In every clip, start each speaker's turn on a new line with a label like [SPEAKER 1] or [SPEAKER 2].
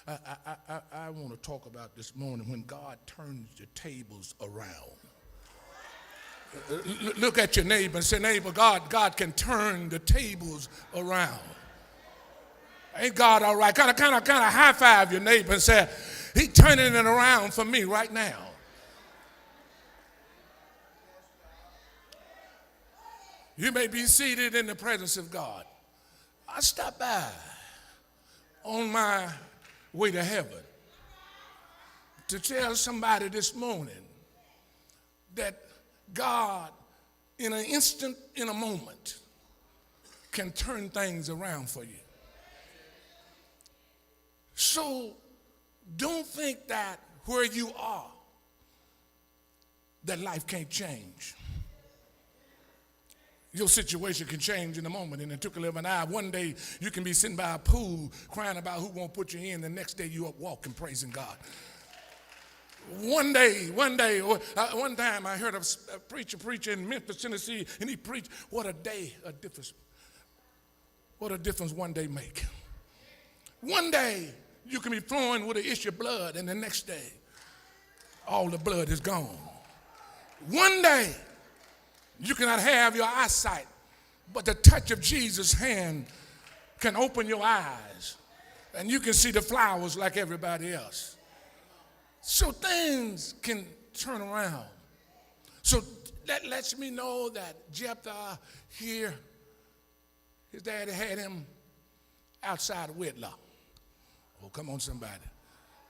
[SPEAKER 1] I want to talk about this morning when God turns the tables around. Look at your neighbor and say, neighbor, God can turn the tables around. Ain't God all right? Kind of high five your neighbor and say, He's turning it around for me right now. You may be seated in the presence of God. I stopped by on my way to heaven to tell somebody this morning that God, in an instant, in a moment, can turn things around for you. So don't think that where you are, that life can't change. Your situation can change in a moment, in the twinkle of an eye. One day you can be sitting by a pool crying about who won't put you in. The next day you up walking, praising God. One time I heard a preacher in Memphis, Tennessee, and he preached, what a difference one day make. One day you can be flowing with an issue of blood, and the next day all the blood is gone. One day you cannot have your eyesight, but the touch of Jesus' hand can open your eyes, and you can see the flowers like everybody else. So things can turn around. So that lets me know that Jephthah here, his daddy had him outside of wedlock. Oh, come on, somebody.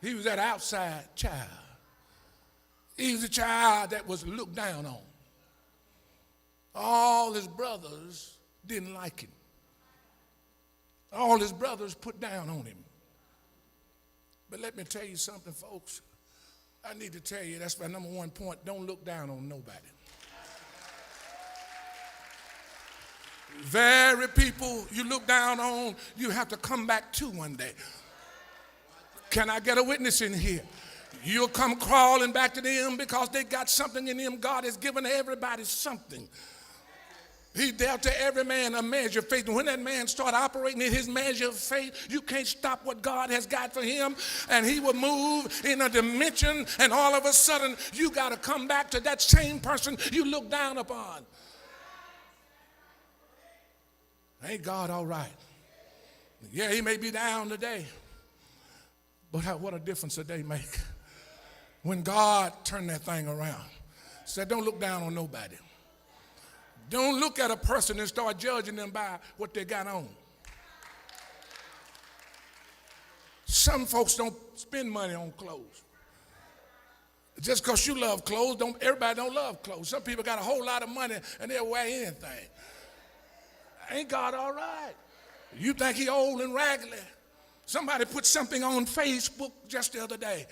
[SPEAKER 1] He was that outside child. He was a child that was looked down on. All his brothers didn't like him. All his brothers put down on him. But let me tell you something, folks. I need to tell you, that's my number one point. Don't look down on nobody. Very people you look down on, you have to come back to one day. Can I get a witness in here? You'll come crawling back to them because they got something in them. God has given everybody something. He dealt to every man a measure of faith. And when that man started operating in his measure of faith, you can't stop what God has got for him. And he will move in a dimension, and all of a sudden, you got to come back to that same person you look down upon. Ain't God all right? Yeah, he may be down today, but what a difference a day make. When God turned that thing around. Said, don't look down on nobody. Don't look at a person and start judging them by what they got on. Some folks don't spend money on clothes. Just because you love clothes, everybody don't love clothes. Some people got a whole lot of money and they'll wear anything. Ain't God all right? You think he old and raggedy? Somebody put something on Facebook just the other day.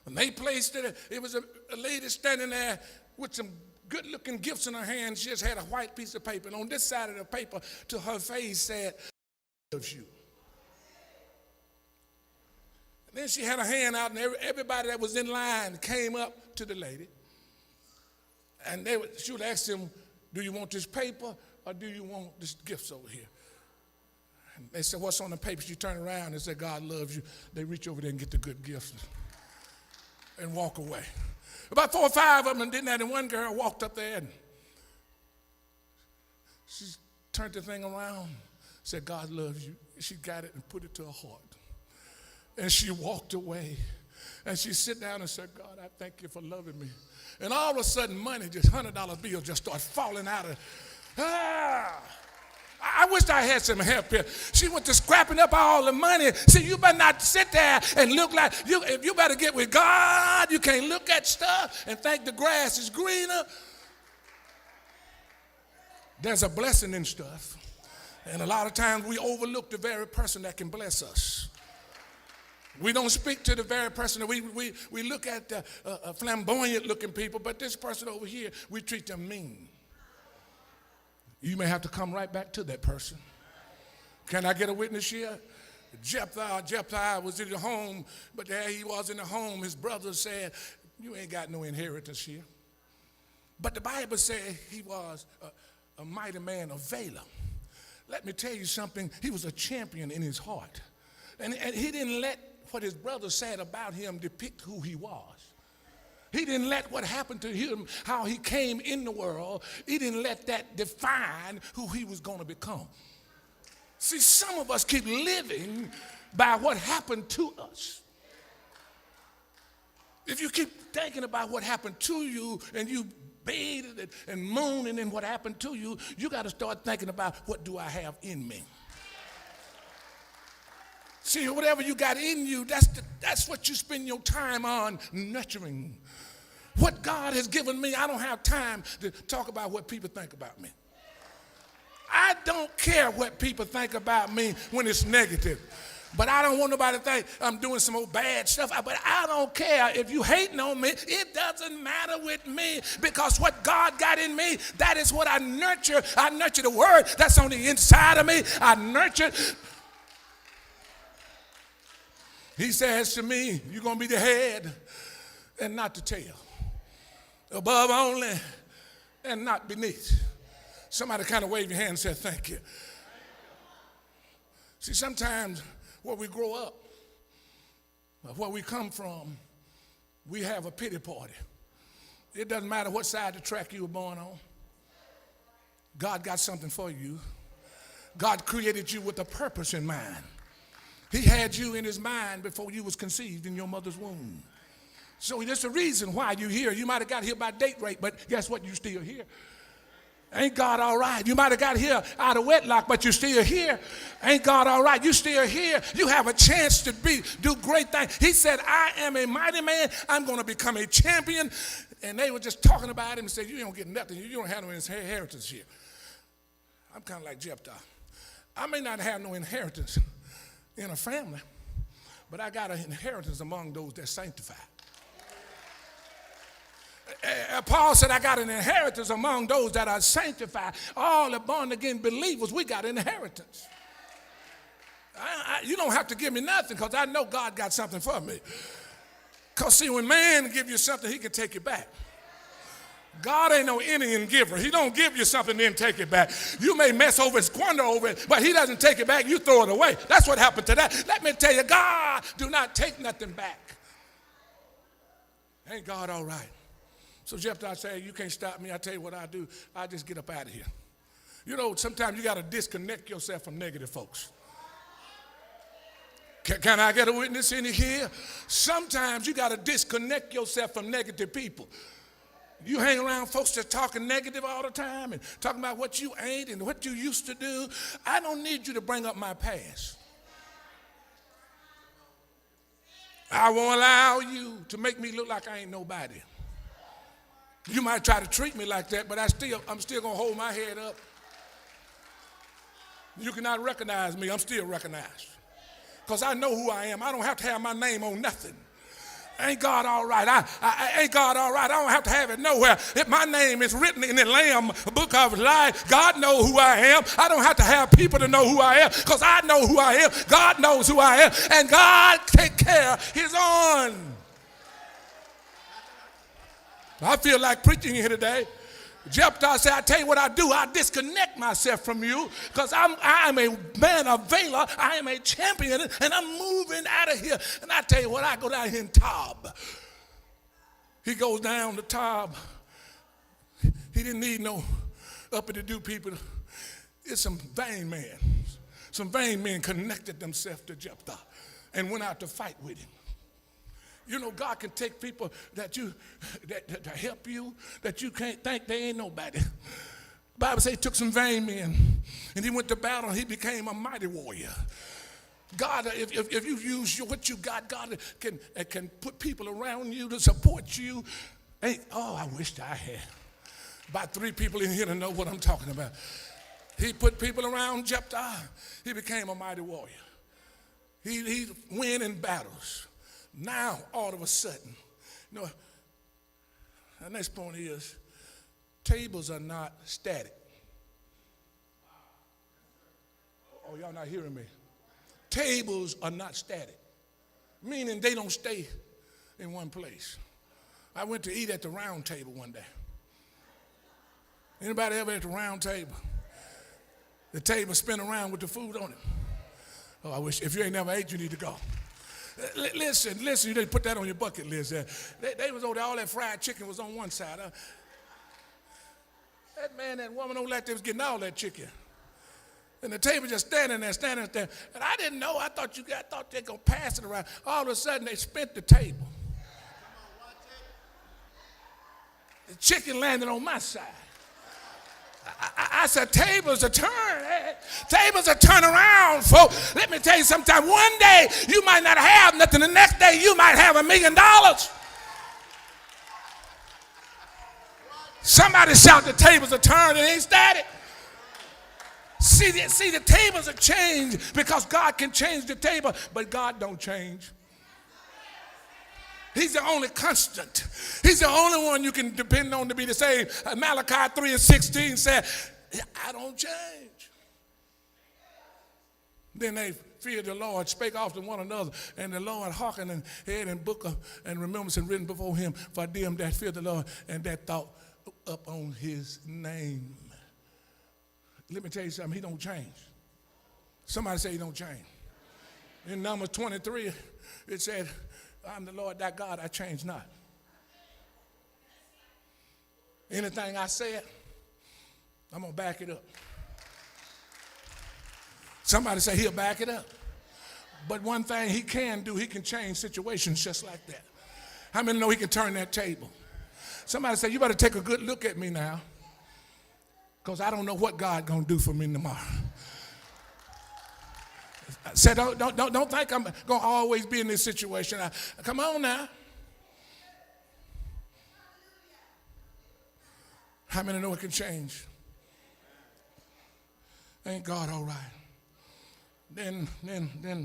[SPEAKER 1] When they placed it, it was a lady standing there with some good-looking gifts in her hand. She just had a white piece of paper, and on this side of the paper to her face said, "I love you." And then she had her hand out, and everybody that was in line came up to the lady, and she would ask them, "Do you want this paper, or do you want this gifts over here?" And they said, "What's on the paper?" She turned around and said, "God loves you." They reach over there and get the good gifts and walk away. About 4 or 5 of them did that, and one girl walked up there and she turned the thing around, said, "God loves you." She got it and put it to her heart. And she walked away. And she sat down and said, "God, I thank you for loving me." And all of a sudden, money, just $100 bills just started falling out of I wish I had some help here. She went to scrapping up all the money. See, you better not sit there and look like if you better get with God. You can't look at stuff and think the grass is greener. There's a blessing in stuff. And a lot of times we overlook the very person that can bless us. We don't speak to the very person. We look at the flamboyant looking people, but this person over here, we treat them mean. You may have to come right back to that person. Can I get a witness here? Jephthah was in the home, but there he was in the home. His brother said, "You ain't got no inheritance here." But the Bible said he was a mighty man of valor. Let me tell you something. He was a champion in his heart. And he didn't let what his brothers said about him depict who he was. He didn't let what happened to him, how he came in the world, he didn't let that define who he was going to become. See, some of us keep living by what happened to us. If you keep thinking about what happened to you and you bathed and moaning in what happened to you, you got to start thinking about what do I have in me. See, whatever you got in you, that's what you spend your time on nurturing. What God has given me, I don't have time to talk about what people think about me. I don't care what people think about me when it's negative. But I don't want nobody to think I'm doing some old bad stuff. But I don't care if you hating on me. It doesn't matter with me, because what God got in me, that is what I nurture. I nurture the word that's on the inside of me. I nurture. He says to me, you're going to be the head and not the tail. Above only and not beneath. Somebody kind of wave your hand and say, thank you. See, sometimes where we grow up, where we come from, we have a pity party. It doesn't matter what side of the track you were born on. God got something for you. God created you with a purpose in mind. He had you in his mind before you was conceived in your mother's womb. So there's a reason why you're here. You might have got here by date rape, but guess what? You're still here. Ain't God all right? You might have got here out of wedlock, but you're still here. Ain't God all right? You're still here. You have a chance to do great things. He said, I am a mighty man. I'm going to become a champion. And they were just talking about him and said, you don't get nothing. You don't have no inheritance here. I'm kind of like Jephthah. I may not have no inheritance in a family, but I got an inheritance among those that sanctify. Paul said, I got an inheritance among those that are sanctified. All the born-again believers, we got an inheritance. You don't have to give me nothing, because I know God got something for me. Because, see, when man give you something, he can take it back. God ain't no Indian giver. He don't give you something and then take it back. You may mess over and squander over it, but he doesn't take it back. You throw it away. That's what happened to that. Let me tell you, God do not take nothing back. Ain't God all right? So Jephthah said, you can't stop me. I tell you what I do. I just get up out of here. You know, sometimes you got to disconnect yourself from negative folks. Can I get a witness in here? Sometimes you got to disconnect yourself from negative people. You hang around folks that talking negative all the time and talking about what you ain't and what you used to do. I don't need you to bring up my past. I won't allow you to make me look like I ain't nobody. You might try to treat me like that, but I'm still going to hold my head up. You cannot recognize me. I'm still recognized. Because I know who I am. I don't have to have my name on nothing. Ain't God all right? Ain't God all right? I don't have to have it nowhere. If my name is written in the Lamb book of life, God knows who I am. I don't have to have people to know who I am, because I know who I am. God knows who I am. And God take care of his own. I feel like preaching here today. Jephthah said, I tell you what I do. I disconnect myself from you, because I am a man of valor. I am a champion, and I'm moving out of here. And I tell you what, I go down here in Tob. He goes down to Tob. He didn't need no uppity-do people. It's some vain men. Some vain men connected themselves to Jephthah and went out to fight with him. You know, God can take people that help you, that you can't think they ain't nobody. The Bible says he took some vain men and he went to battle and he became a mighty warrior. God, if you use what you got, God can put people around you to support you. I wished I had about 3 people in here to know what I'm talking about. He put people around Jephthah. He became a mighty warrior. He win in battles. Now, all of a sudden, the next point is, tables are not static. Oh, y'all not hearing me? Tables are not static, meaning they don't stay in one place. I went to eat at the round table one day. Anybody ever at the round table? The table spin around with the food on it. Oh, I wish, if you ain't never ate, you need to go. Listen, you didn't put that on your bucket list. They was over there, all that fried chicken was on one side. That man, that woman over there, they was getting all that chicken. And the table just standing there. And I didn't know. I thought they gonna pass it around. All of a sudden, they spent the table. The chicken landed on my side. I said, tables are turn. Tables are turn around, folks. Let me tell you, sometime one day you might not have nothing. The next day you might have $1 million. Somebody shout, the tables are turned. It ain't static. See, the tables are changed because God can change the table, but God don't change. He's the only constant. He's the only one you can depend on to be the same. Malachi 3:16 said, I don't change. Then they feared the Lord, spake often one another, and the Lord hearkened and heard in book of, and remembrance and written before him for them that fear the Lord and that thought up on his name. Let me tell you something, he don't change. Somebody say he don't change. In Numbers 23, it said, I'm the Lord thy God, I change not. Anything I said, I'm going to back it up. Somebody say he'll back it up. But one thing he can do, he can change situations just like that. How many know he can turn that table? Somebody say, you better take a good look at me now, because I don't know what God going to do for me tomorrow. Say, don't think I'm going to always be in this situation. Come on now. How many know it can change? Ain't God all right? Then when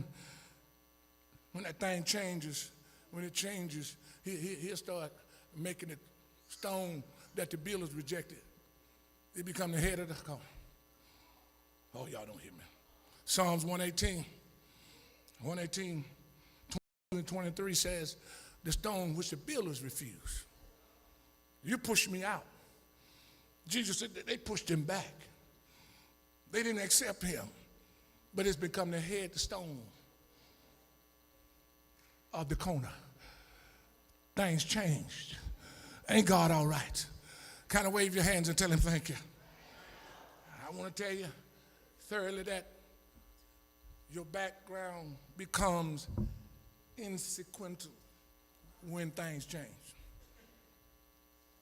[SPEAKER 1] that thing changes, when it changes, he'll start making it stone that the builders rejected. It become the head of the car. Oh, y'all don't hear me. Psalms 118, 20 and 23 says, the stone which the builders refused. You pushed me out. Jesus said they pushed him back. They didn't accept him, but it's become the head, the stone of the corner. Things changed. Ain't God all right? Kind of wave your hands and tell him thank you. I want to tell you, thirdly, that your background becomes insequential when things change.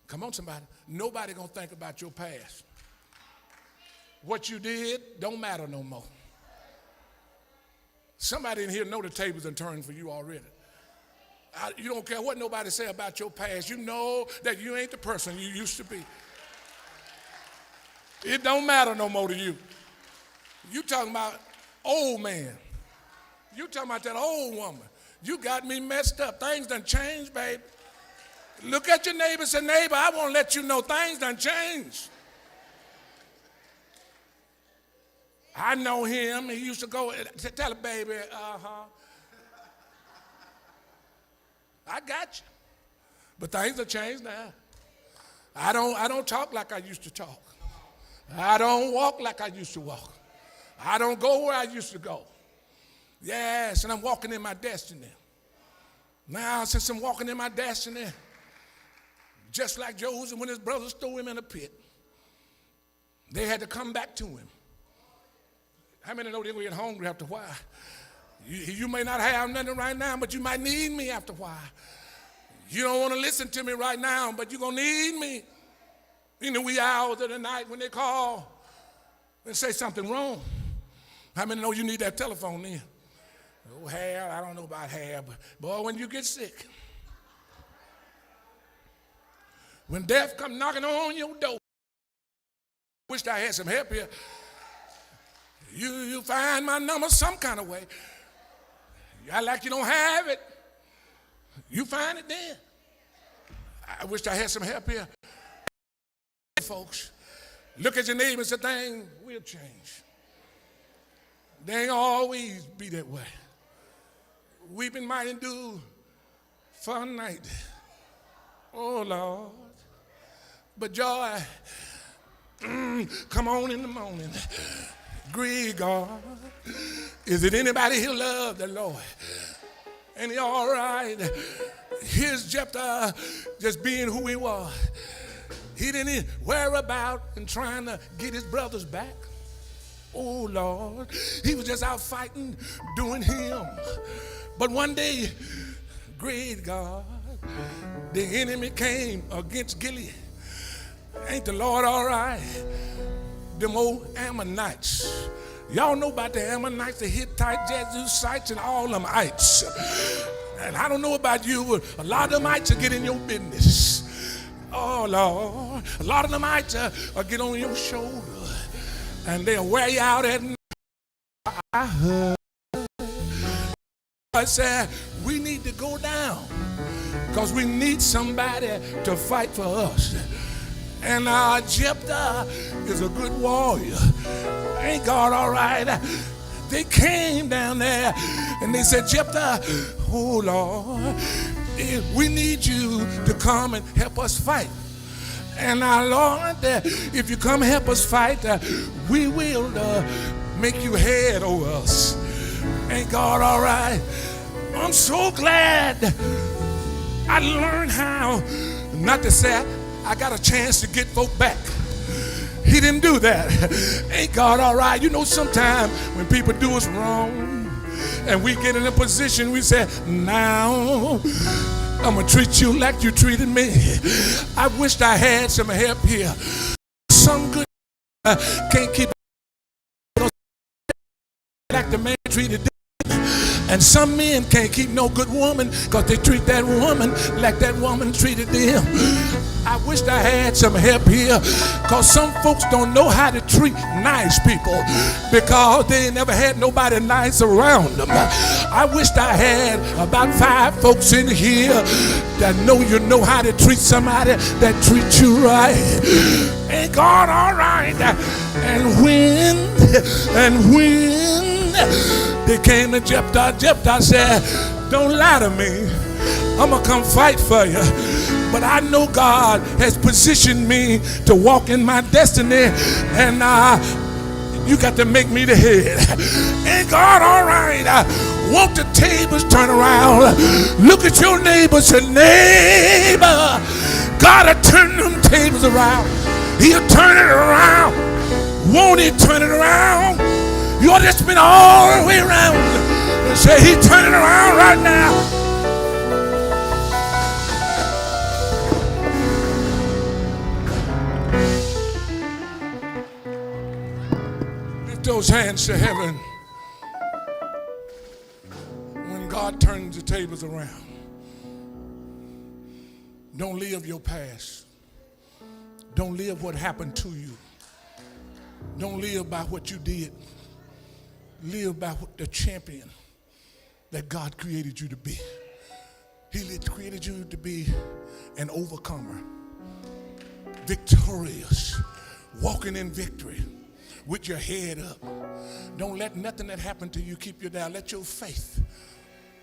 [SPEAKER 1] Come on, somebody. Nobody gonna think about your past. What you did don't matter no more. Somebody in here know the tables are turned for you already. You don't care what nobody say about your past. You know that you ain't the person you used to be. It don't matter no more to you. You talking about old man. You talking about that old woman. You got me messed up. Things done changed, baby. Look at your neighbor and say, neighbor, I want to let you know things done changed. I know him. He used to go, tell a baby, I got you. But things have changed now. I don't talk like I used to talk. I don't walk like I used to walk. I don't go where I used to go. Yes, and I'm walking in my destiny. Now, since I'm walking in my destiny, just like Joseph when his brothers threw him in a pit, they had to come back to him. How many know they're going to get hungry after a while? You may not have nothing right now, but you might need me after a while. You don't want to listen to me right now, but you're going to need me in the wee hours of the night when they call and say something wrong. How many know you need that telephone then? Oh, hair, I don't know about hair, but boy, when you get sick, when death come knocking on your door, wished I had some help here. You find my number some kind of way. You act like you don't have it. You find it then. I wish I had some help here. Folks, look at your neighbor and say, things will change. They ain't always be that way. Weeping might endure for a night. Oh, Lord. But joy, come on in the morning. Great God. Is it anybody who love the Lord? And he all right. Here's Jephthah just being who he was. He didn't worry about and trying to get his brothers back. Oh, Lord. He was just out fighting, doing him. But one day, great God, the enemy came against Gilead. Ain't the Lord all right? Them old Ammonites. Y'all know about the Ammonites, the Hittites, Jebusites, and all them ites. And I don't know about you, but a lot of them ites will get in your business. Oh, Lord. A lot of them ites will get on your shoulder. And they'll wear you out at night. I heard. I said, we need to go down because we need somebody to fight for us. And Jephthah is a good warrior. Ain't God all right? They came down there and they said, Jephthah, oh Lord, we need you to come and help us fight. And Lord, if you come help us fight, we will make you head over us. Ain't God all right? I'm so glad I learned how not to say I got a chance to get folk back. He didn't do that. Ain't God all right? You know, sometimes when people do us wrong and we get in a position, we say, now I'm going to treat you like you treated me. I wished I had some help here. Some good can't keep like the man treated them. And some men can't keep no good woman because they treat that woman like that woman treated them. I wished I had some help here because some folks don't know how to treat nice people because they never had nobody nice around them. I wished I had about 5 folks in here that know how to treat somebody that treats you right. Ain't God all right? And when they came to Jephthah, Jephthah said, don't lie to me. I'm going to come fight for you. But I know God has positioned me to walk in my destiny. And you got to make me the head. Ain't God all right? Won't the tables turn around? Look at your neighbor, say, neighbor, God will turn them tables around. He'll turn it around. Won't he turn it around? You ought to spin all the way around and say, he's turning around right now. Lift those hands to heaven. When God turns the tables around, don't live your past. Don't live what happened to you. Don't live by what you did. Live by the champion that God created you to be. He created you to be an overcomer, victorious, walking in victory with your head up. Don't let nothing that happened to you keep you down. Let your faith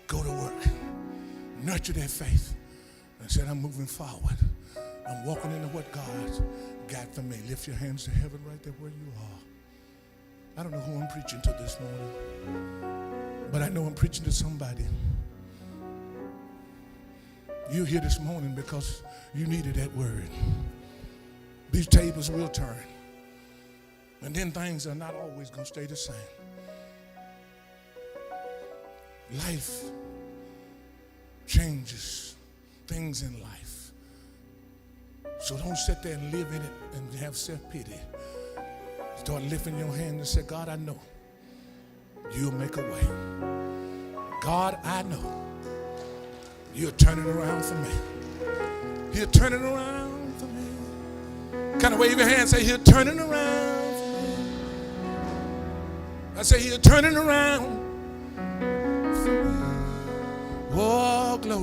[SPEAKER 1] go to work. Nurture that faith and say, I'm moving forward. I'm walking into what God's got for me. Lift your hands to heaven right there where you are. I don't know who I'm preaching to this morning, but I know I'm preaching to somebody. You're here this morning because you needed that word. These tables will turn, and then things are not always going to stay the same. Life changes things in life. So don't sit there and live in it and have self-pity. Start lifting your hand and say, God, I know you'll make a way. God, I know you're turning around for me. You're turning around for me. Kind of wave your hand and say, you're turning around for me. I say, you're turning around for me. Oh, glory.